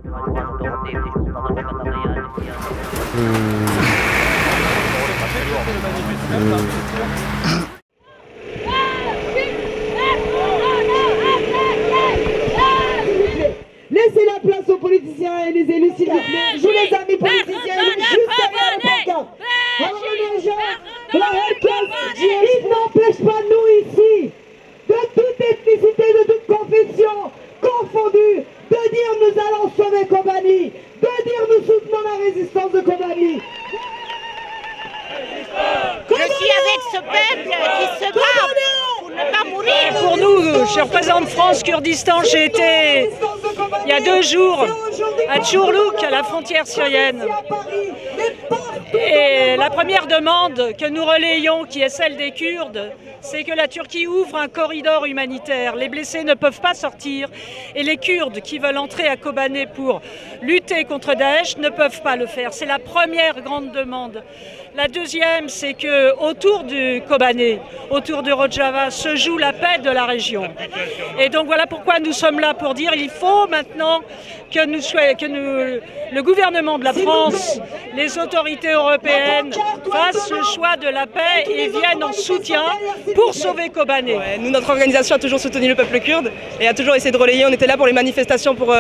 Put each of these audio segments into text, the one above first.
Laissez la place aux politiciens et les élus, s'il vous plaît. Je vous les amis politiciens, juste derrière la pancarte. Alors les gens, la RKS, il n'empêche pas nous ici, de toute ethnicité, de toute confession confondue, de dire nous allons sauver Kobani, de dire nous soutenons la résistance de Kobani. Je suis avec ce peuple qui se bat pour ne pas mourir. Pour nous, je représente France Kurdistan. J'ai été il y a 2 jours à Tchourlouk, à la frontière syrienne. Et la première demande que nous relayons, qui est celle des Kurdes, c'est que la Turquie ouvre un corridor humanitaire. Les blessés ne peuvent pas sortir et les Kurdes qui veulent entrer à Kobané pour lutter contre Daesh ne peuvent pas le faire. C'est la première grande demande. La deuxième, c'est que autour du Kobané, autour de Rojava, se joue la paix de la région. Et donc voilà pourquoi nous sommes là pour dire qu'il faut maintenant que le gouvernement de la France, les autorités européennes fassent le choix de la paix et viennent en soutien pour sauver Kobané. Ouais, nous, notre organisation a toujours soutenu le peuple kurde et a toujours essayé de relayer. On était là pour les manifestations pour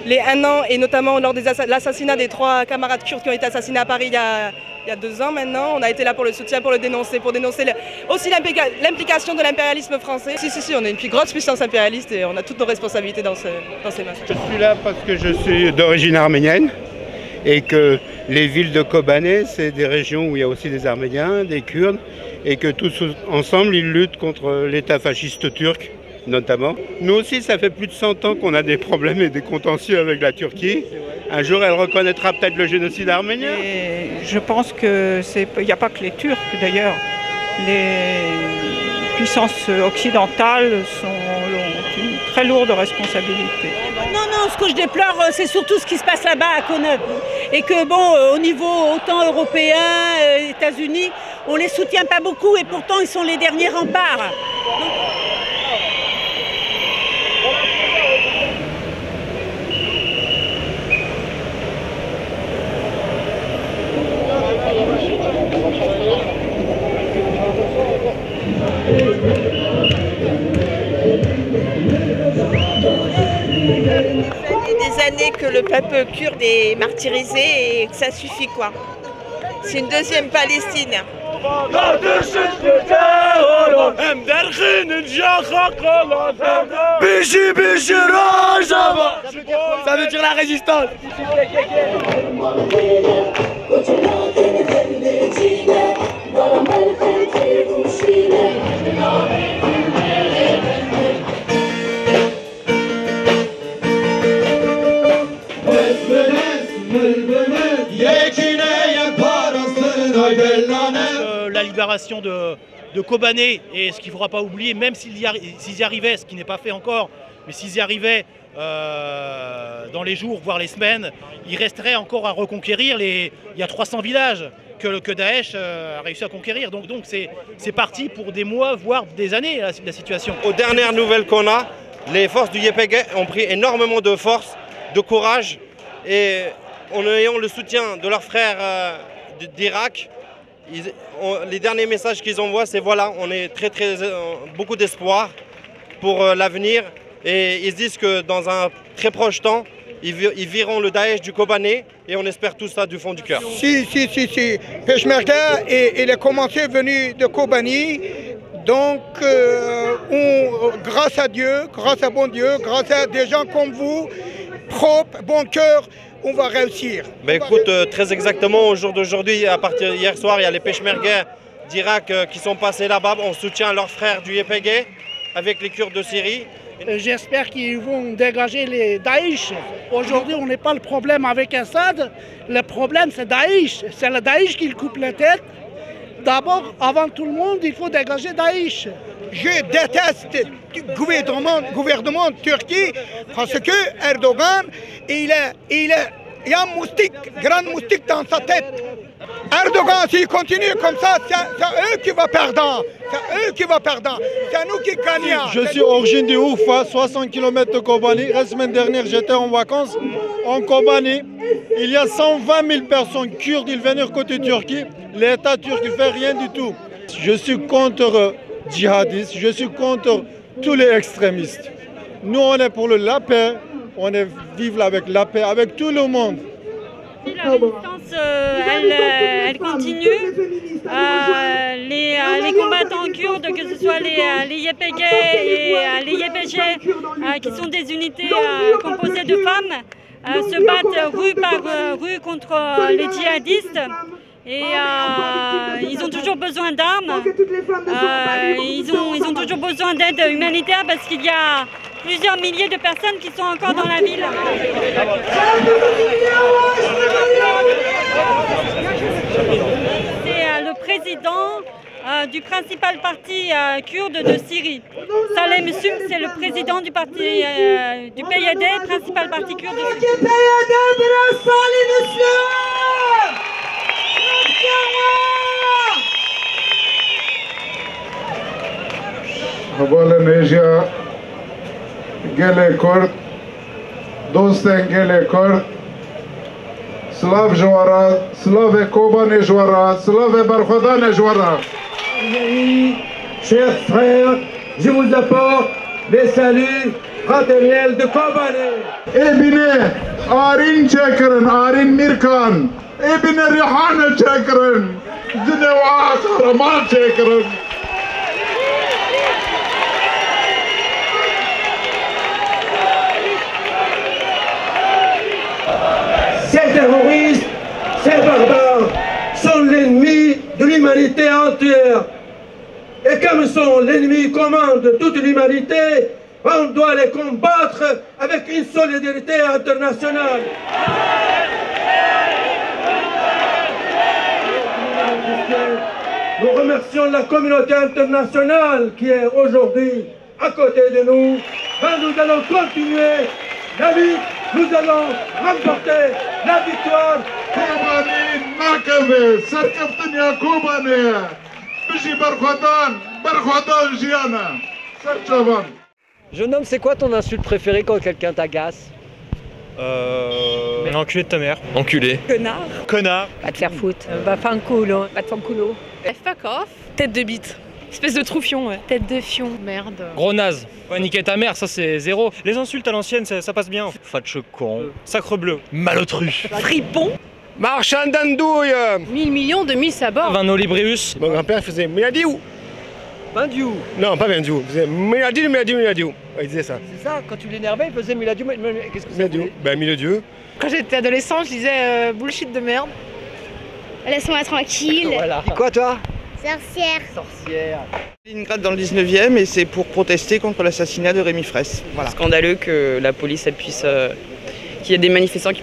les 1 an et notamment lors de l'assassinat des 3 camarades kurdes qui ont été assassinés à Paris il y a 2 ans maintenant. On a été là pour le soutien, pour le dénoncer, pour dénoncer aussi l'implication de l'impérialisme français. Si, on est une plus grosse puissance impérialiste et on a toutes nos responsabilités dans ces massacres. Je suis là parce que je suis d'origine arménienne et que les villes de Kobané, c'est des régions où il y a aussi des Arméniens, des Kurdes, et que tous ensemble, ils luttent contre l'État fasciste turc, notamment. Nous aussi, ça fait plus de 100 ans qu'on a des problèmes et des contentieux avec la Turquie. Un jour, elle reconnaîtra peut-être le génocide arménien. Et je pense qu'il n'y a pas que les Turcs, d'ailleurs. Les puissances occidentales ont une très lourde responsabilité. Non, ce que je déplore, c'est surtout ce qui se passe là-bas à Konev. Et que bon, au niveau autant européen, États-Unis, on les soutient pas beaucoup et pourtant ils sont les derniers remparts. Des années que le peuple kurde est martyrisé et que ça suffit quoi. C'est une deuxième Palestine. Ça veut dire la résistance. La libération de Kobané, et ce qu'il ne faudra pas oublier, même s'ils y arrivaient, ce qui n'est pas fait encore, mais s'ils y arrivaient dans les jours, voire les semaines, il resterait encore à reconquérir. Il y a 300 villages que Daesh a réussi à conquérir. Donc c'est parti pour des mois, voire des années, la situation. Aux dernières nouvelles qu'on a, les forces du YPG ont pris énormément de force, de courage, et en ayant le soutien de leurs frères d'Irak, les derniers messages qu'ils envoient, c'est voilà, on est beaucoup d'espoir pour l'avenir, et ils disent que dans un très proche temps, ils vireront le Daesh du Kobané, et on espère tout ça du fond du cœur. Si. Peshmerga il a commencé venu de Kobani, donc grâce à Dieu, grâce à bon Dieu, grâce à des gens comme vous, propres, bon cœur, on va réussir. Ben écoute, très exactement, au jour d'aujourd'hui, à partir d'hier soir, il y a les Peshmerga d'Irak qui sont passés là-bas. On soutient leurs frères du YPG avec les Kurdes de Syrie. J'espère qu'ils vont dégager les Daesh. Aujourd'hui, on n'est pas le problème avec Assad. Le problème, c'est Daesh. C'est le Daesh qui le coupe la tête. D'abord, avant tout le monde, il faut dégager Daesh. Je déteste le gouvernement de Turquie parce que Erdogan, il y a un moustique, grand moustique dans sa tête. Erdogan, s'il continue comme ça, c'est eux qui vont perdre. C'est eux qui vont perdre. C'est nous qui gagnons. Je suis originaire de Oufa, 60 km de Kobani. La semaine dernière, j'étais en vacances en Kobani. Il y a 120 000 personnes kurdes, ils viennent côté Turquie. L'État turc ne fait rien du tout. Je suis contre djihadistes, je suis contre tous les extrémistes. Nous, on est pour la paix, on est vivre avec la paix, avec tout le monde. La résistance, elle continue. Les combattants kurdes, que ce soit les YPG et les YPG, qui sont des unités composées de femmes, se battent rue par rue contre les djihadistes. Et ils ont toujours besoin d'armes, ils ont toujours besoin d'aide humanitaire parce qu'il y a plusieurs milliers de personnes qui sont encore dans la ville. C'est le président du principal parti kurde de Syrie. Salem Sum, c'est le président du parti du PYD, principal parti kurde de Syrie. Havalı Neja Gele Kurt Dosten Gele Kurt Slav Jwara Slav Kobane Jwara Slav Barkhodane Jwara. Chers frères, je vous apporte les saluts fraternels de Kobane. Ebine Arin Çakırın Arin Mirkan Ebine Rihane Çakırın Zineva Kahraman Çakırın. Ces terroristes, ces barbares sont l'ennemi de l'humanité entière. Et comme sont l'ennemi commun de toute l'humanité, on doit les combattre avec une solidarité internationale. Nous remercions la communauté internationale qui est aujourd'hui à côté de nous. Ben, nous allons continuer la lutte, nous allons remporter la victoire. Kobani Nakave, Sarkaftania Kobani, Bishi Barkhodan Giana, Sarchavan. Jeune homme, c'est quoi ton insulte préférée quand quelqu'un t'agace? L'enculé de ta mère. Enculé. Connard. Connard. Va te faire foutre. Va faire un culo. Va te faire un culo. Fuck off. Tête de bite. Espèce de troufion, ouais. Tête de fion. Merde. Gros naze. Ouais, niquer ta mère, ça c'est zéro. Les insultes à l'ancienne, ça passe bien. Fatche con. Sacre bleu. Malotru. Fripon. Marchand d'andouille. 1000 millions de miss à bord. Vano Librius. Mon grand-père faisait Miladiou. Bindiou. Non, pas Bindiou. Il faisait Miladiou. Il disait ça. C'est ça, quand tu l'énervais, il faisait Miladiou. Qu'est-ce que c'est? Miladiou. Ben, Miladiou. Quand j'étais adolescent, je disais bullshit de merde. Laisse-moi tranquille. Voilà. Et quoi, toi? Sorcière. Sorcière. Leningrad dans le 19e et c'est pour protester contre l'assassinat de Rémi Fraisse. Voilà. Scandaleux que la police puisse... qu'il y ait des manifestants qui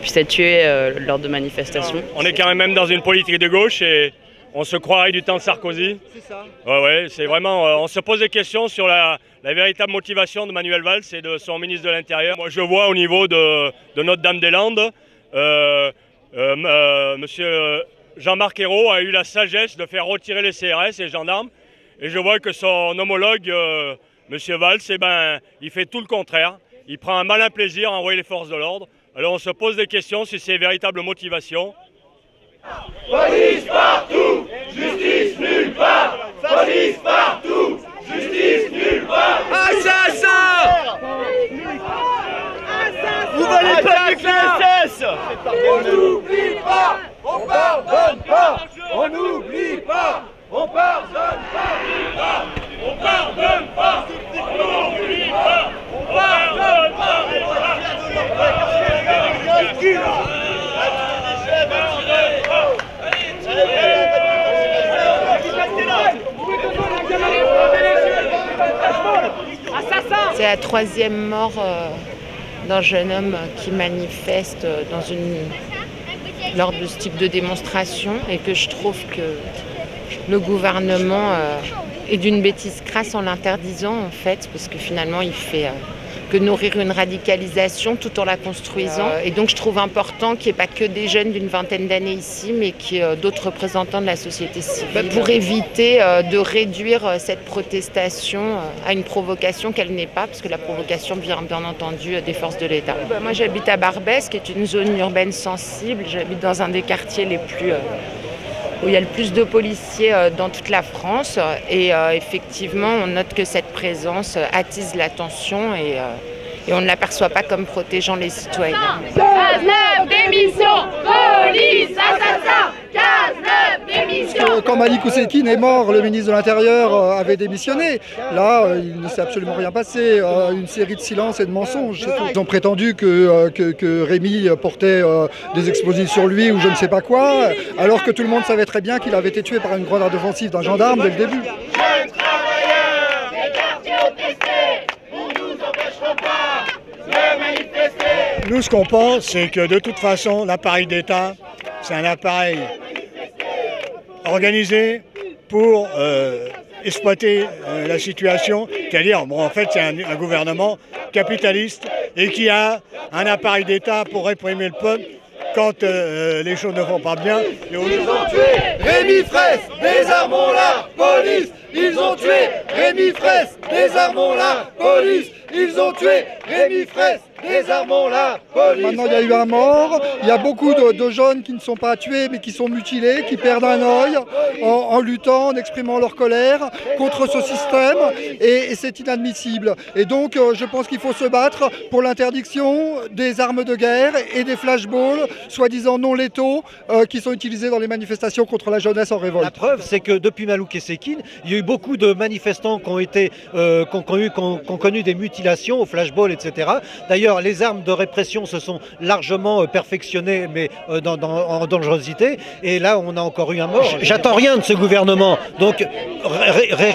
puissent être tués lors de manifestations. On est quand même dans une politique de gauche et on se croirait du temps de Sarkozy. C'est ça. Ouais, c'est vraiment... on se pose des questions sur la véritable motivation de Manuel Valls et de son ministre de l'Intérieur. Moi je vois au niveau de Notre-Dame-des-Landes, monsieur Jean-Marc Ayrault a eu la sagesse de faire retirer les CRS et les gendarmes. Et je vois que son homologue, monsieur Valls, il fait tout le contraire. Il prend un malin plaisir à envoyer les forces de l'ordre. Alors on se pose des questions sur ses véritables motivations. Police partout, justice nulle part. Police partout, justice nulle part. Assassin! Vous volez pas du CSS! On n'oublie pas, on pardonne pas. On n'oublie pas, on pardonne pas. On pardonne pas, on n'oublie pas. On pardonne pas. C'est la troisième mort d'un jeune homme qui manifeste lors de ce type de démonstration et que je trouve que le gouvernement est d'une bêtise crasse en l'interdisant en fait parce que finalement il fait nourrir une radicalisation tout en la construisant. Et donc je trouve important qu'il n'y ait pas que des jeunes d'une vingtaine d'années ici, mais qu'il y ait d'autres représentants de la société civile pour éviter de réduire cette protestation à une provocation qu'elle n'est pas, parce que la provocation vient bien entendu des forces de l'État. Moi j'habite à Barbès, qui est une zone urbaine sensible. J'habite dans un des quartiers les plus où il y a le plus de policiers dans toute la France. Et effectivement, on note que cette présence attise l'attention et on ne l'aperçoit pas comme protégeant les citoyens. Cazeneuve, démission, police, assassin, Cazeneuve, démission. Quand Malik Oussekine est mort, le ministre de l'Intérieur avait démissionné. Là, il ne s'est absolument rien passé. Une série de silences et de mensonges. Ils ont prétendu que Rémi portait des explosifs sur lui ou je ne sais pas quoi, alors que tout le monde savait très bien qu'il avait été tué par une grenade offensive d'un gendarme dès le début. Jeunes travailleurs, les quartiers opprimés, vous nous empêcheront pas de manifester. Nous, ce qu'on pense, c'est que de toute façon, l'appareil d'État, c'est un appareil organisé pour exploiter la situation, c'est-à-dire, bon, en fait, c'est un gouvernement capitaliste et qui a un appareil d'État pour réprimer le peuple quand les choses ne vont pas bien. Ils ont tué Rémi Fraisse, désarmons la police. Ils ont tué Rémi Fraisse, désarmons la police. Ils ont tué Rémi Fraisse, désarmons la police. Maintenant, il y a eu un mort. Il y a beaucoup de jeunes qui ne sont pas tués, mais qui sont mutilés, qui perdent un œil en luttant, en exprimant leur colère contre ce système. Et c'est inadmissible. Et donc, je pense qu'il faut se battre pour l'interdiction des armes de guerre et des flashballs, soi-disant non létaux, qui sont utilisés dans les manifestations contre la jeunesse en révolte. La preuve, c'est que depuis Malik Oussekine, il y a eu beaucoup de manifestants qui ont connu des mutilations au flashball, etc. D'ailleurs, les armes de répression se sont largement perfectionnées, mais en dangerosité. Et là, on a encore eu un mort. J'attends rien de ce gouvernement. Donc,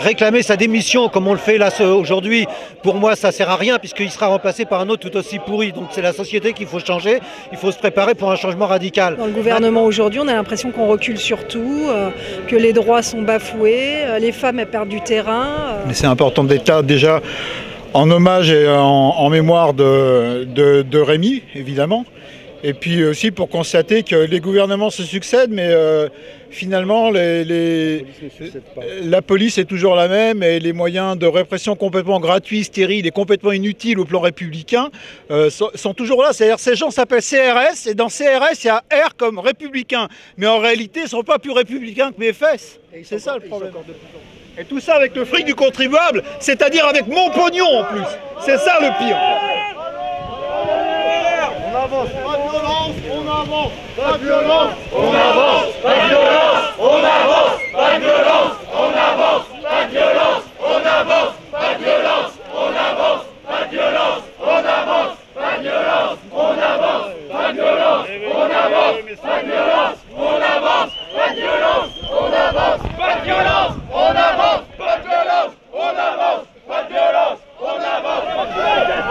réclamer sa démission, comme on le fait là aujourd'hui, pour moi, ça sert à rien, puisqu'il sera remplacé par un autre tout aussi pourri. Donc, c'est la société qu'il faut changer. Il faut se préparer pour un changement radical. Dans le gouvernement aujourd'hui, on a l'impression qu'on recule sur tout, que les droits sont bafoués, les femmes elles perdent du terrain. Mais c'est important d'être déjà en hommage et en mémoire de Rémi, évidemment. Et puis aussi pour constater que les gouvernements se succèdent, mais finalement la police est toujours la même et les moyens de répression complètement gratuits, stériles et complètement inutiles au plan républicain sont toujours là. C'est-à-dire que ces gens s'appellent CRS et dans CRS il y a R comme républicain. Mais en réalité ils ne sont pas plus républicains que BFS. C'est ça le problème. Et tout ça avec le fric du contribuable, c'est-à-dire avec mon pognon en plus. C'est ça le pire. On avance, pas de violence, on avance, pas de violence, on avance, pas de violence, on avance, pas de violence, on avance, pas de violence, on avance, pas de violence, on avance, pas de violence, on avance, pas de violence, on avance, pas de violence, on avance, pas de violence, on avance, pas de violence, on avance, pas de violence, on avance, pas de violence, on avance, pas de violence, on avance.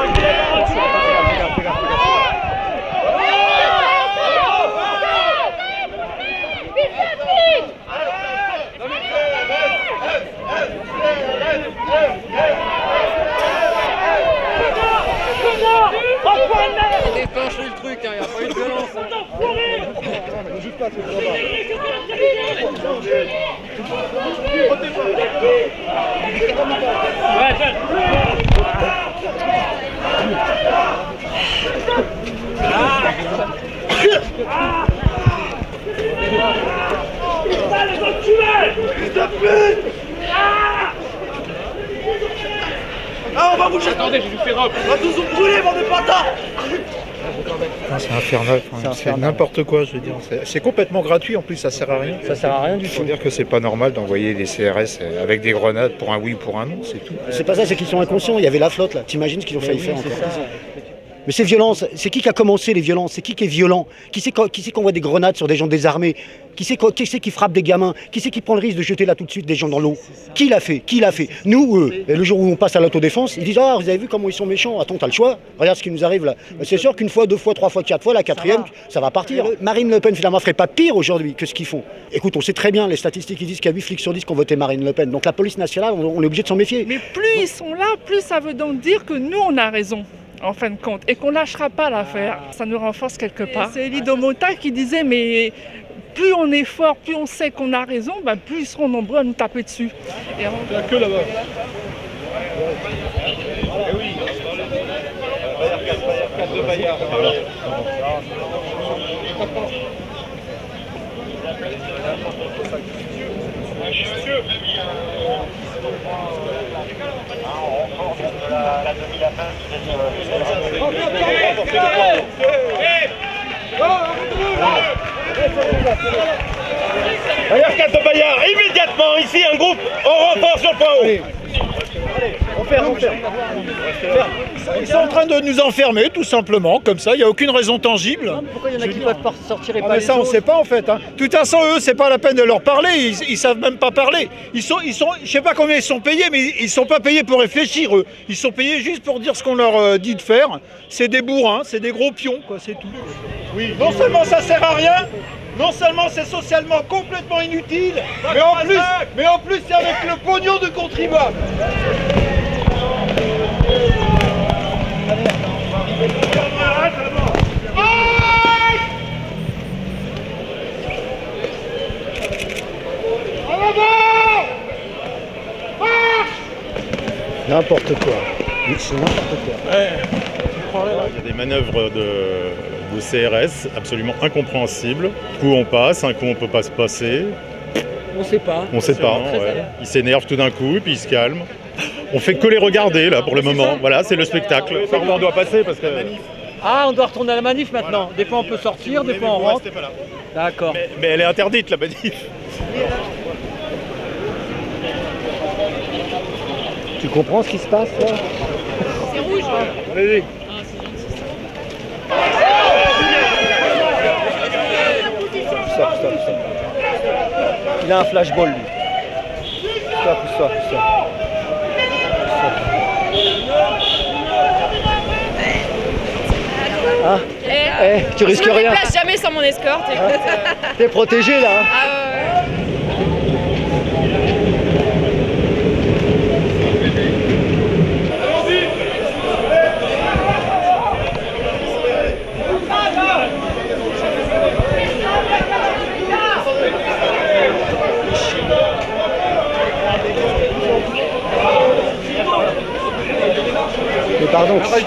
Déclenchez le truc, il n'y a pas eu de violence. Ah, on va bouger. Attendez, j'ai dû faire up. On va tous vous brûler, bande de pantards. C'est infernal, c'est n'importe quoi, je veux dire. C'est complètement gratuit, en plus ça sert à rien. Ça sert à rien du tout. Il faut dire que c'est pas normal d'envoyer des CRS avec des grenades pour un oui ou pour un non, c'est tout. C'est pas ça, c'est qu'ils sont inconscients. Il y avait la flotte là. T'imagines ce qu'ils ont failli faire encore. Mais ces violences, c'est qui a commencé les violences? C'est qui est violent? Qui c'est qui envoie des grenades sur des gens désarmés? Qui c'est qui frappe des gamins? Qui c'est qui prend le risque de jeter là tout de suite des gens dans l'eau? Qui l'a fait? Qui l'a fait? Nous, eux. Et le jour où on passe à l'autodéfense, ils disent ah, vous avez vu comment ils sont méchants? Attends, t'as le choix. Regarde ce qui nous arrive là. C'est sûr qu'une fois, deux fois, trois fois, quatre fois, la quatrième, ça va partir. Marine Le Pen finalement ferait pas pire aujourd'hui que ce qu'ils font. Écoute, on sait très bien, les statistiques ils disent qu'il y a 8 flics sur 10 qui ont voté Marine Le Pen. Donc la police nationale, on est obligé de s'en méfier. Mais plus ils sont là, plus ça veut donc dire que nous on a raison. En fin de compte, et qu'on lâchera pas l'affaire. Ça nous renforce quelque part. C'est Elie Domota qui disait, mais plus on est fort, plus on sait qu'on a raison, ben plus ils seront nombreux à nous taper dessus. Et on... Il n'y a que là-bas. D'ailleurs, Cato Bayard, immédiatement, ici, un groupe, on renfort sur le point haut. On ferme. Ils sont en train de nous enfermer, tout simplement, comme ça, il n'y a aucune raison tangible. Pourquoi il y en a qui peuvent sortir et pas les ça, autres? on ne sait pas en fait. De toute façon, eux, c'est pas la peine de leur parler, ils savent même pas parler. Je sais pas combien ils sont payés, mais ils sont pas payés pour réfléchir, eux. Ils sont payés juste pour dire ce qu'on leur dit de faire. C'est des bourrins, c'est des gros pions, quoi, c'est tout. Oui. Non seulement ça sert à rien, non seulement c'est socialement complètement inutile, mais en plus c'est avec le pognon de contribuables. N'importe quoi. C'est n'importe quoi. Il y a des manœuvres de CRS absolument incompréhensibles. Un coup on passe, un coup on peut pas se passer. On sait pas. On sait pas. Ouais. Ils s'énervent tout d'un coup, puis ils se calment. On fait que les regarder là pour le moment. Voilà, c'est le spectacle. On doit passer parce que. Ah, on doit retourner à la manif maintenant. Des fois on peut sortir, des fois on rentre. D'accord. Mais elle est interdite la manif. Tu comprends ce qui se passe là? C'est rouge. Vas-y. Stop. Il a un flashball lui. Stop. Ah, tu risques rien. Je me déplace jamais sans mon escorte. T'es protégé là. Mais pardon. C'est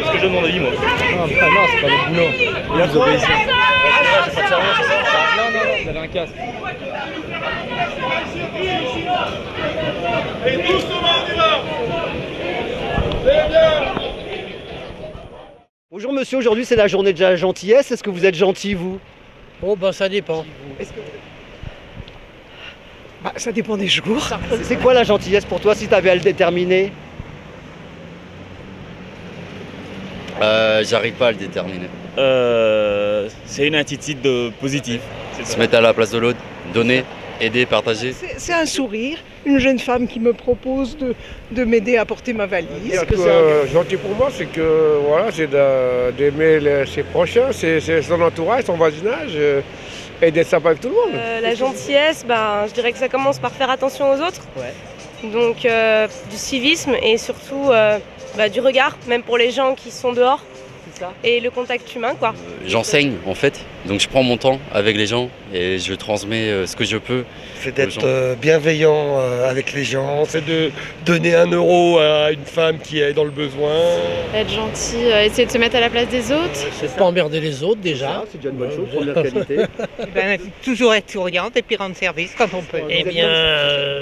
ce que je donne mon avis moi. Non, c'est pas le boulot. Vous obéissez. Non, vous avez un casque. Et doucement, on y va. C'est bien. Bonjour monsieur, aujourd'hui c'est la journée de la gentillesse. Est-ce que vous êtes gentil vous? Oh bah ça dépend. Ça dépend des jours. C'est quoi la gentillesse pour toi si tu avais à le déterminer? J'arrive pas à le déterminer. C'est une attitude positive. Se mettre à la place de l'autre, donner, aider, partager. C'est un sourire, une jeune femme qui me propose de m'aider à porter ma valise. Gentil pour moi, c'est que voilà, c'est d'aimer ses prochains, c'est son entourage, son voisinage, et d'être sympa avec tout le monde. La gentillesse, je dirais que ça commence par faire attention aux autres. Ouais. Donc du civisme et surtout du regard, même pour les gens qui sont dehors. C'est ça. Et le contact humain, quoi. J'enseigne en fait, Donc je prends mon temps avec les gens et je transmets ce que je peux. C'est d'être bienveillant avec les gens, c'est de donner 1 euro à une femme qui est dans le besoin. Être gentil, essayer de se mettre à la place des autres. C'est pas emmerder les autres déjà. C'est déjà une bonne chose, première qualité. Toujours être souriante et puis rendre service quand on peut. Eh bien,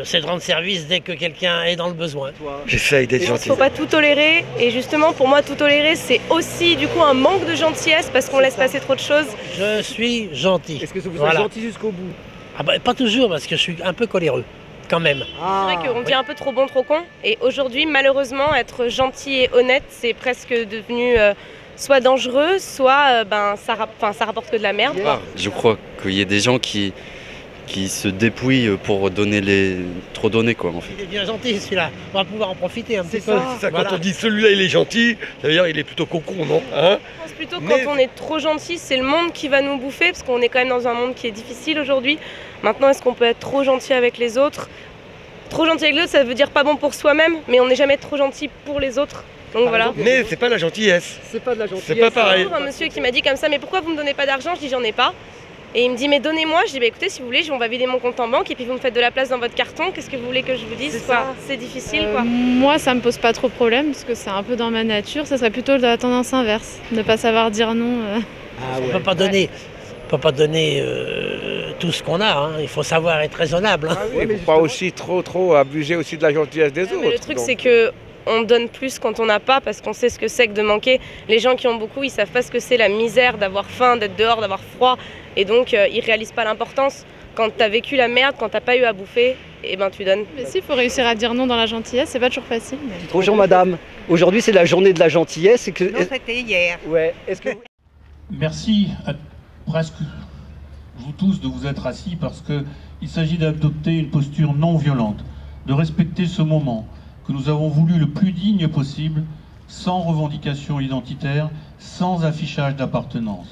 c'est de rendre service dès que quelqu'un est dans le besoin. J'essaye d'être gentil. Il ne faut pas tout tolérer et justement pour moi tout tolérer c'est aussi du coup un manque de gentillesse parce qu'on laisse passer trop de choses. Je suis gentil. Est-ce que vous êtes gentil jusqu'au bout? Ah bah, pas toujours parce que je suis un peu coléreux. Quand même. C'est vrai qu'on dit un peu trop bon, trop con. Et aujourd'hui, malheureusement, être gentil et honnête, c'est presque devenu soit dangereux, soit ça rapporte que de la merde. Je crois qu'il y a des gens qui se dépouillent pour trop donner quoi en fait. Il est bien gentil celui-là, on va pouvoir en profiter un petit peu. C'est ça, quand on dit celui-là il est gentil, ça veut dire il est plutôt cocon, non hein? Je pense plutôt que quand on est trop gentil, c'est le monde qui va nous bouffer, parce qu'on est quand même dans un monde qui est difficile aujourd'hui. Maintenant, est-ce qu'on peut être trop gentil avec les autres? Trop gentil avec les autres, ça veut dire pas bon pour soi-même, mais on n'est jamais trop gentil pour les autres. Donc voilà. Mais c'est pas la gentillesse. C'est pas de la gentillesse. C'est pas pareil. Un monsieur qui m'a dit comme ça, mais pourquoi vous me donnez pas d'argent? Je dis j'en ai pas. Et il me dit mais donnez-moi. Je dis bah écoutez si vous voulez, on va vider mon compte en banque et puis vous me faites de la place dans votre carton. Qu'est-ce que vous voulez que je vous dise quoi? C'est difficile quoi. Moi ça me pose pas trop de problème parce que c'est un peu dans ma nature. Ça serait plutôt de la tendance inverse, ne pas savoir dire non. On peut pas donner. On peut pas donner tout ce qu'on a, hein. Il faut savoir être raisonnable. Hein. Ah oui, il ne faut pas aussi trop abuser aussi de la gentillesse des autres. Mais le truc c'est que on donne plus quand on n'a pas parce qu'on sait ce que c'est que de manquer. Les gens qui ont beaucoup, ils savent pas ce que c'est la misère d'avoir faim, d'être dehors, d'avoir froid. Et donc ils réalisent pas l'importance. Quand tu as vécu la merde, quand t'as pas eu à bouffer, et ben tu donnes. Mais si, il faut réussir à dire non dans la gentillesse, c'est pas toujours facile. Mais... Bonjour madame, aujourd'hui c'est la journée de la gentillesse. Non, c'était hier. Ouais. Est-ce que... Merci à presque vous tous de vous être assis parce qu'il s'agit d'adopter une posture non violente, de respecter ce moment que nous avons voulu le plus digne possible, sans revendication identitaire, sans affichage d'appartenance.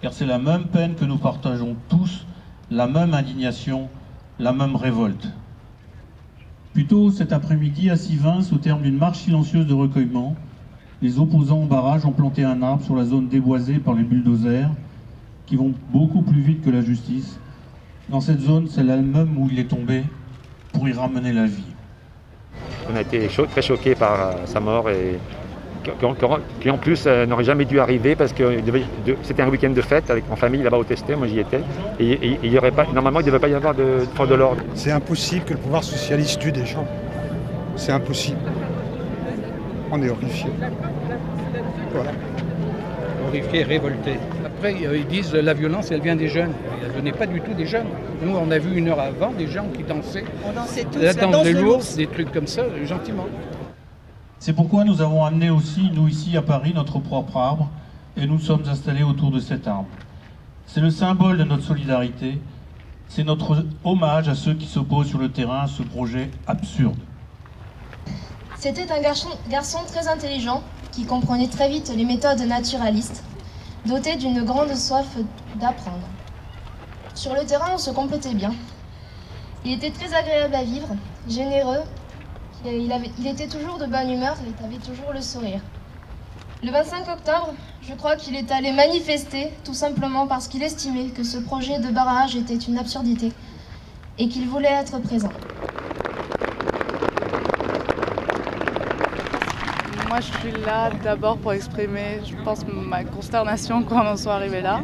Car c'est la même peine que nous partageons tous, la même indignation, la même révolte. Plus tôt cet après-midi, à Sivins, au terme d'une marche silencieuse de recueillement, les opposants au barrage ont planté un arbre sur la zone déboisée par les bulldozers, qui vont beaucoup plus vite que la justice. Dans cette zone, c'est là même où il est tombé pour y ramener la vie. On a été très choqués par sa mort et qui en plus n'aurait jamais dû arriver parce que c'était un week-end de fête avec en famille là-bas au Testé, moi j'y étais. Et il y aurait pas, normalement il ne devait pas y avoir de force de l'ordre. C'est impossible que le pouvoir socialiste tue des gens. C'est impossible. On est horrifiés. Voilà. Horrifiés, révoltés. Après, ils disent la violence, elle vient des jeunes. Elle ne venait pas du tout des jeunes. Nous, on a vu 1 heure avant des gens qui dansaient. On dansait tous, la danse de l'ours, des trucs comme ça, gentiment. C'est pourquoi nous avons amené aussi, nous ici à Paris, notre propre arbre, et nous sommes installés autour de cet arbre. C'est le symbole de notre solidarité, c'est notre hommage à ceux qui s'opposent sur le terrain à ce projet absurde. C'était un garçon très intelligent, qui comprenait très vite les méthodes naturalistes, doté d'une grande soif d'apprendre. Sur le terrain, on se complétait bien. Il était très agréable à vivre, généreux, il était toujours de bonne humeur et avait toujours le sourire. Le 25 octobre, je crois qu'il est allé manifester, tout simplement parce qu'il estimait que ce projet de barrage était une absurdité et qu'il voulait être présent. Moi, je suis là d'abord pour exprimer, je pense, ma consternation quand on en soit arrivé là.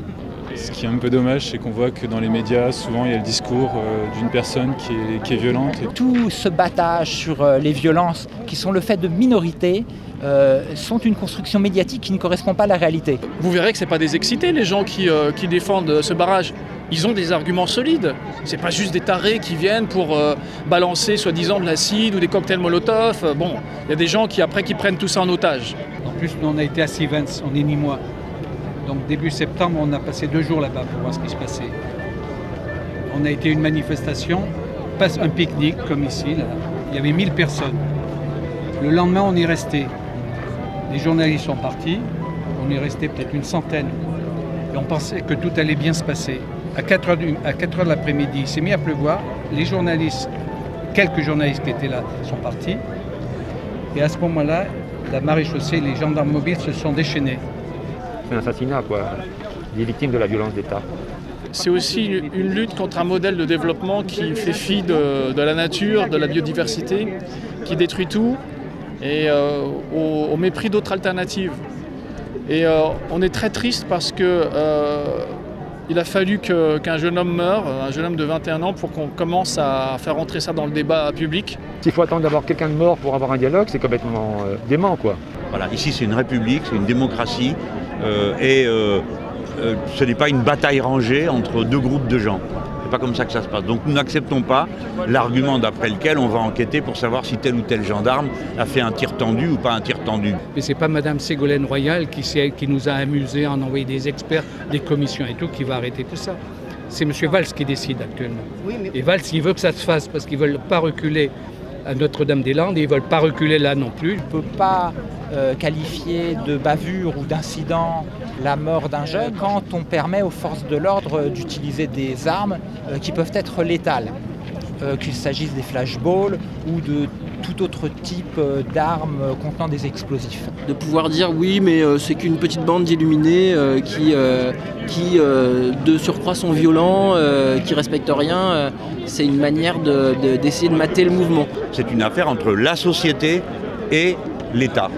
Ce qui est un peu dommage, c'est qu'on voit que dans les médias, souvent, il y a le discours d'une personne qui est violente. Tout ce battage sur les violences, qui sont le fait de minorités, sont une construction médiatique qui ne correspond pas à la réalité. Vous verrez que ce n'est pas des excités, les gens qui défendent ce barrage. Ils ont des arguments solides. C'est pas juste des tarés qui viennent pour balancer soi-disant de l'acide ou des cocktails Molotov. Bon, il y a des gens qui prennent tout ça en otage. En plus, nous, on a été à Sivins, on est 8 mois. Donc début septembre, on a passé 2 jours là-bas pour voir ce qui se passait. On a été à une manifestation, pas un pique-nique comme ici. Là. Il y avait 1000 personnes. Le lendemain, on est resté. Les journalistes sont partis. On est resté peut-être une centaine. Et on pensait que tout allait bien se passer. À 4 heures de l'après-midi, il s'est mis à pleuvoir. Les journalistes, quelques journalistes qui étaient là, sont partis. Et à ce moment-là, la maréchaussée et les gendarmes mobiles se sont déchaînés. C'est un assassinat, quoi. des victimes de la violence d'État. C'est aussi une lutte contre un modèle de développement qui fait fi de la nature, de la biodiversité, qui détruit tout et au mépris d'autres alternatives. Et on est très triste parce que il a fallu qu'un jeune homme meure, un jeune homme de 21 ans, pour qu'on commence à faire rentrer ça dans le débat public. S'il faut attendre d'avoir quelqu'un de mort pour avoir un dialogue, c'est complètement dément, quoi. Voilà, ici c'est une république, c'est une démocratie, ce n'est pas une bataille rangée entre deux groupes de gens. C'est pas comme ça que ça se passe. Donc nous n'acceptons pas l'argument d'après lequel on va enquêter pour savoir si tel ou tel gendarme a fait un tir tendu ou pas un tir tendu. Mais c'est pas Madame Ségolène Royal qui nous a amusés en envoyant des experts, des commissions et tout, qui va arrêter tout ça. C'est M. Valls qui décide actuellement. Oui, mais... Et Valls, il veut que ça se fasse parce qu'ils ne veulent pas reculer à Notre-Dame-des-Landes et ils ne veulent pas reculer là non plus. On ne peut pas qualifier de bavure ou d'incident la mort d'un jeune quand on permet aux forces de l'ordre d'utiliser des armes qui peuvent être létales, qu'il s'agisse des flashballs ou de tout autre type d'armes contenant des explosifs. De pouvoir dire oui, mais c'est qu'une petite bande d'illuminés qui de surcroît sont violents, qui respectent rien, c'est une manière d'essayer de mater le mouvement. C'est une affaire entre la société et l'État.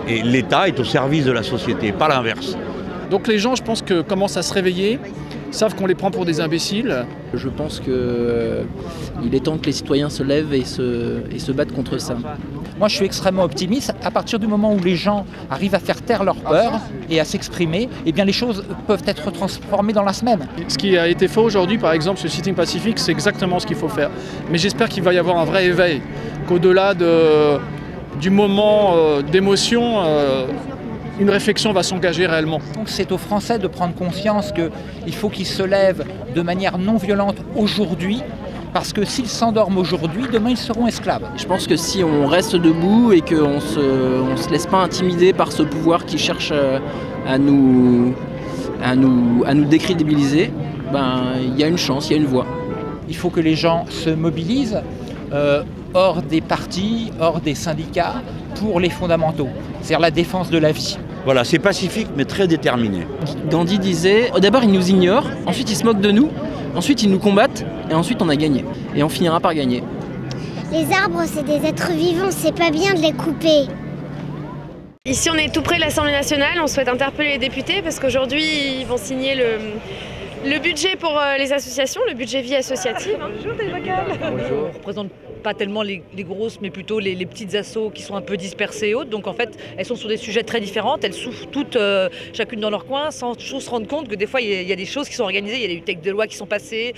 Et l'État est au service de la société, pas l'inverse. Donc les gens, je pense, commencent à se réveiller, savent qu'on les prend pour des imbéciles. Je pense qu'il est temps que les citoyens se lèvent et se battent contre ça. Moi, je suis extrêmement optimiste. À partir du moment où les gens arrivent à faire taire leur peur et à s'exprimer, eh bien, les choses peuvent être transformées dans la semaine. Ce qui a été fait aujourd'hui, par exemple, ce Sitting Pacific, c'est exactement ce qu'il faut faire. Mais j'espère qu'il va y avoir un vrai éveil, qu'au-delà du moment d'émotion, une réflexion va s'engager réellement. Donc c'est aux Français de prendre conscience qu'il faut qu'ils se lèvent de manière non violente aujourd'hui, parce que s'ils s'endorment aujourd'hui, demain ils seront esclaves. Je pense que si on reste debout et qu'on se laisse pas intimider par ce pouvoir qui cherche à nous décrédibiliser, il y a une chance, il y a une voie. Il faut que les gens se mobilisent hors des partis, hors des syndicats, pour les fondamentaux, c'est-à-dire la défense de la vie. Voilà, c'est pacifique mais très déterminé. Gandhi disait, d'abord ils nous ignorent, ensuite ils se moquent de nous, ensuite ils nous combattent, et ensuite on a gagné. Et on finira par gagner. Les arbres, c'est des êtres vivants, c'est pas bien de les couper. Ici on est tout près de l'Assemblée nationale, on souhaite interpeller les députés parce qu'aujourd'hui ils vont signer le budget pour les associations, le budget vie associative. Bonjour des locales. Bonjour. On représente pas tellement les grosses, mais plutôt les petites assos qui sont un peu dispersées et autres. Donc en fait, elles sont sur des sujets très différents. Elles souffrent toutes, chacune dans leur coin, sans toujours se rendre compte que des fois, il y a des choses qui sont organisées. Il y a des textes de loi qui sont passés.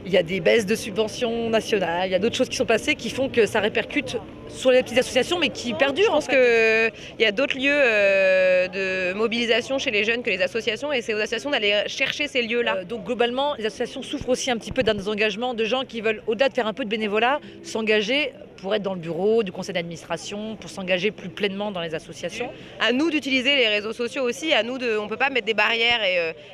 Il y a des baisses de subventions nationales. Il y a d'autres choses qui sont passées qui font que ça répercute sur les petites associations, mais qui perdurent. Je pense qu'il y a d'autres lieux de mobilisation chez les jeunes que les associations, et c'est aux associations d'aller chercher ces lieux-là. Donc globalement, les associations souffrent aussi un petit peu d'un désengagement de gens qui veulent, au-delà de faire un peu de bénévolat, s'engager pour être dans le bureau du conseil d'administration, pour s'engager plus pleinement dans les associations. À nous d'utiliser les réseaux sociaux aussi, on ne peut pas mettre des barrières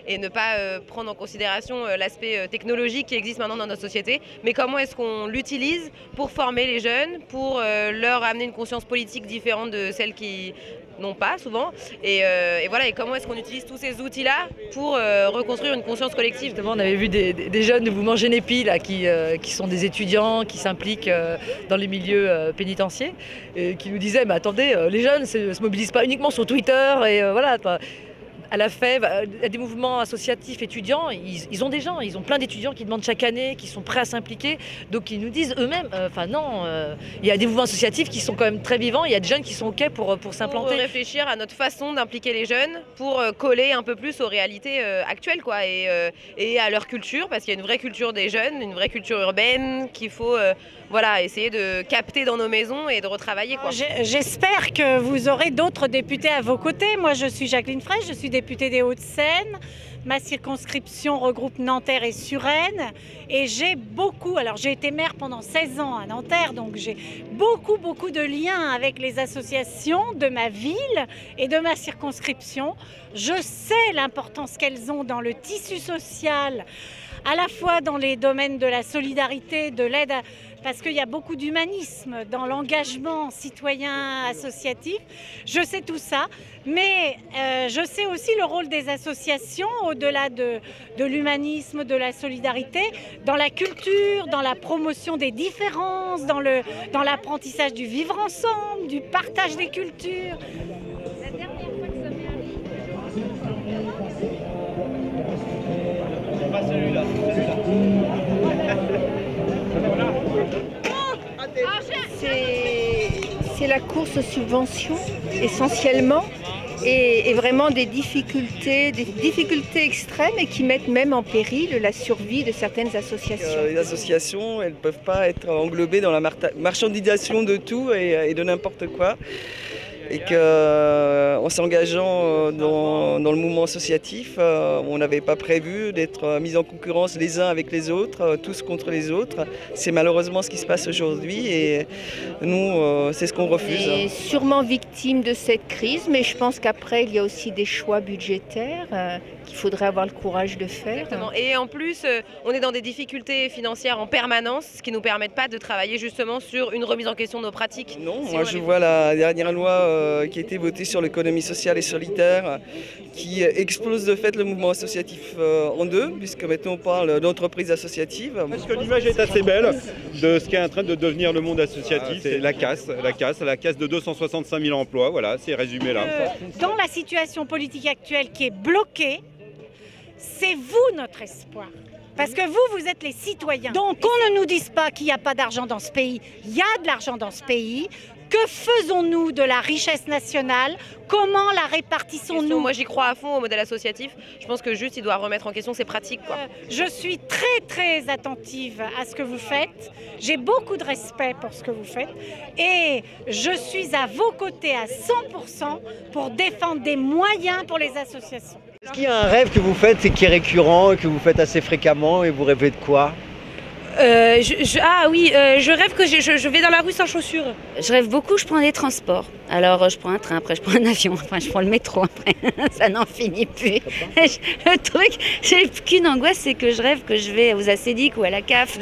et ne pas prendre en considération l'aspect technologique qui existe maintenant dans notre société, mais comment est-ce qu'on l'utilise pour former les jeunes, pour leur amener une conscience politique différente de celle qui n'ont pas souvent, et voilà, et comment est-ce qu'on utilise tous ces outils-là pour reconstruire une conscience collective. Justement, on avait vu des jeunes du mouvement Génépi là, qui sont des étudiants, qui s'impliquent dans les milieux pénitentiaires, et qui nous disaient, mais attendez, les jeunes ne se mobilisent pas uniquement sur Twitter, et voilà. À la FEV, à des mouvements associatifs étudiants, ils ont des gens, ils ont plein d'étudiants qui demandent chaque année, qui sont prêts à s'impliquer, donc ils nous disent eux-mêmes, il y a des mouvements associatifs qui sont quand même très vivants, il y a des jeunes qui sont OK pour s'implanter. Pour réfléchir à notre façon d'impliquer les jeunes, pour coller un peu plus aux réalités actuelles, quoi, et à leur culture, parce qu'il y a une vraie culture des jeunes, une vraie culture urbaine qu'il faut essayer de capter dans nos maisons et de retravailler, quoi. J'espère que vous aurez d'autres députés à vos côtés. Moi, je suis Jacqueline Fraîche, je suis députée des Hauts-de-Seine. Ma circonscription regroupe Nanterre et Suresnes. Et j'ai été maire pendant 16 ans à Nanterre, donc j'ai beaucoup de liens avec les associations de ma ville et de ma circonscription. Je sais l'importance qu'elles ont dans le tissu social, à la fois dans les domaines de la solidarité, de l'aide parce qu'il y a beaucoup d'humanisme dans l'engagement citoyen associatif. Je sais tout ça, mais je sais aussi le rôle des associations, au-delà de l'humanisme, de la solidarité, dans la culture, dans la promotion des différences, dans l'apprentissage du vivre ensemble, du partage des cultures. La dernière fois que ça m'est arrivé... Pas celui-là, C'est la course aux subventions, essentiellement, et vraiment des difficultés extrêmes et qui mettent même en péril la survie de certaines associations. Les associations, elles ne peuvent pas être englobées dans la marchandisation de tout et de n'importe quoi. Et qu'en s'engageant dans le mouvement associatif, on n'avait pas prévu d'être mis en concurrence les uns avec les autres, tous contre les autres. C'est malheureusement ce qui se passe aujourd'hui et nous, c'est ce qu'on refuse. On est sûrement victime de cette crise, mais je pense qu'après, il y a aussi des choix budgétaires qu'il faudrait avoir le courage de faire. Exactement. Et en plus, on est dans des difficultés financières en permanence, ce qui ne nous permettent pas de travailler justement sur une remise en question de nos pratiques. Non, moi je vois la dernière loi qui a été votée sur l'économie sociale et solidaire, qui explose de fait le mouvement associatif en deux, puisque maintenant on parle d'entreprise associative. Parce que l'image est assez belle de ce qui est en train de devenir le monde associatif. C'est la casse de 265 000 emplois, voilà, c'est résumé là. Dans la situation politique actuelle qui est bloquée, c'est vous notre espoir. Parce que vous êtes les citoyens. Donc qu'on ne nous dise pas qu'il n'y a pas d'argent dans ce pays. Il y a de l'argent dans ce pays. Que faisons-nous de la richesse nationale? Comment la répartissons-nous? Moi j'y crois à fond au modèle associatif. Je pense que juste il doit remettre en question ses pratiques, quoi. Je suis très attentive à ce que vous faites. J'ai beaucoup de respect pour ce que vous faites. Et je suis à vos côtés à 100% pour défendre des moyens pour les associations. Est-ce qu'il y a un rêve que vous faites et qui est récurrent et que vous faites assez fréquemment et vous rêvez de quoi? Je rêve que je vais dans la rue sans chaussures. Je rêve beaucoup, je prends des transports. Alors je prends un train, après je prends un avion, après je prends le métro, après ça n'en finit plus. Le truc, j'ai qu'une angoisse, c'est que je rêve que je vais aux Acédiques ou à la CAF.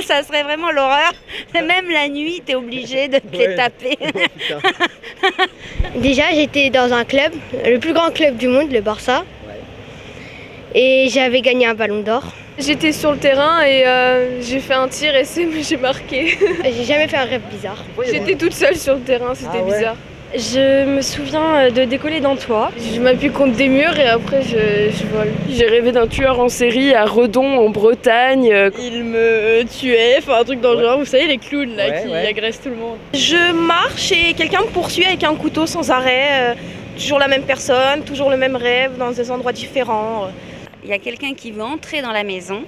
Ça serait vraiment l'horreur. Même la nuit, t'es obligé de te les taper. Déjà, j'étais dans un club, le plus grand club du monde, le Barça. Et j'avais gagné un ballon d'or. J'étais sur le terrain et j'ai fait un tir et j'ai marqué. J'ai jamais fait un rêve bizarre. J'étais toute seule sur le terrain, c'était bizarre. Je me souviens de décoller d'un toit. Je m'appuie contre des murs et après je vole. J'ai rêvé d'un tueur en série à Redon en Bretagne. Il me tuait, enfin un truc dans le genre, vous savez les clowns là qui agressent tout le monde. Je marche et quelqu'un me poursuit avec un couteau sans arrêt. Toujours la même personne, toujours le même rêve dans des endroits différents. Il y a quelqu'un qui veut entrer dans la maison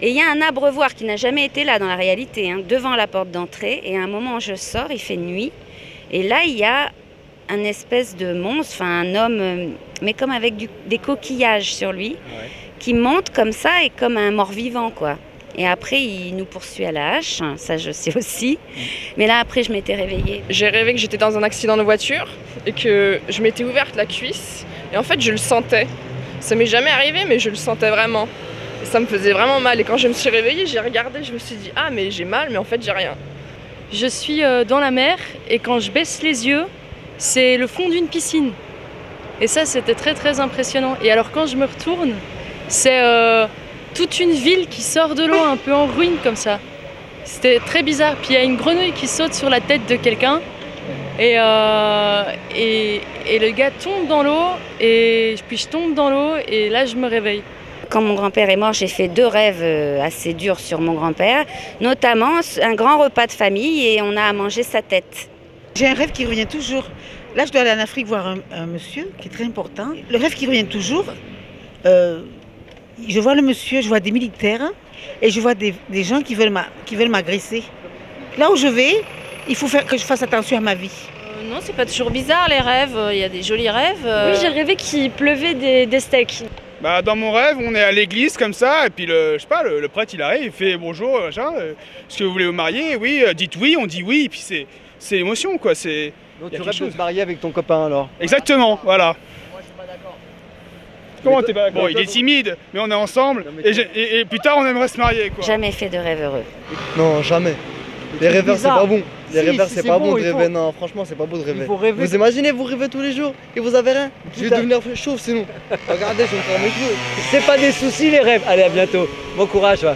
et il y a un abreuvoir qui n'a jamais été là dans la réalité, devant la porte d'entrée. Et à un moment, je sors, il fait nuit. Et là, il y a un espèce de monstre, enfin un homme, mais comme avec des coquillages sur lui, qui monte comme ça et comme un mort-vivant, quoi. Et après, il nous poursuit à la hache, ça je sais aussi. Mais là, après, je m'étais réveillée. J'ai rêvé que j'étais dans un accident de voiture et que je m'étais ouverte la cuisse. Et en fait, je le sentais. Ça m'est jamais arrivé, mais je le sentais vraiment. Et ça me faisait vraiment mal. Et quand je me suis réveillée, j'ai regardé, je me suis dit « Ah, mais j'ai mal, mais en fait, j'ai rien ». Je suis dans la mer et quand je baisse les yeux, c'est le fond d'une piscine. Et ça, c'était très impressionnant. Et alors, quand je me retourne, c'est toute une ville qui sort de l'eau, un peu en ruine comme ça. C'était très bizarre. Puis il y a une grenouille qui saute sur la tête de quelqu'un. Et le gars tombe dans l'eau, et puis je tombe dans l'eau, et là je me réveille. Quand mon grand-père est mort, j'ai fait 2 rêves assez durs sur mon grand-père, notamment un grand repas de famille et on a à manger sa tête. J'ai un rêve qui revient toujours. Là, je dois aller en Afrique voir un monsieur qui est très important. Le rêve qui revient toujours, je vois le monsieur, je vois des militaires et je vois des gens qui veulent m'agresser. Là où je vais, il faut que je fasse attention à ma vie. Non, c'est pas toujours bizarre les rêves, il y a des jolis rêves. Oui, j'ai rêvé qu'il pleuvait des steaks. Dans mon rêve, on est à l'église comme ça, et puis le prêtre il arrive, il fait bonjour, machin, est-ce que vous voulez vous marier? Oui, dites oui, on dit oui, et puis c'est l'émotion quoi. Donc tu rêves de te marier avec ton copain alors? Exactement, voilà. Comment t'es pas? Bon, il est timide, mais on est ensemble et plus tard on aimerait se marier quoi. Jamais fait de rêve heureux. Non, jamais. Les rêveurs c'est pas bon. Les rêveurs c'est pas bon de rêver. Non, franchement c'est pas beau de rêver. Vous imaginez, vous rêvez tous les jours et vous avez rien. Je vais devenir chauve sinon. Regardez, je vais me faire mes cheveux. C'est pas des soucis les rêves. Allez, à bientôt. Bon courage. Ouais.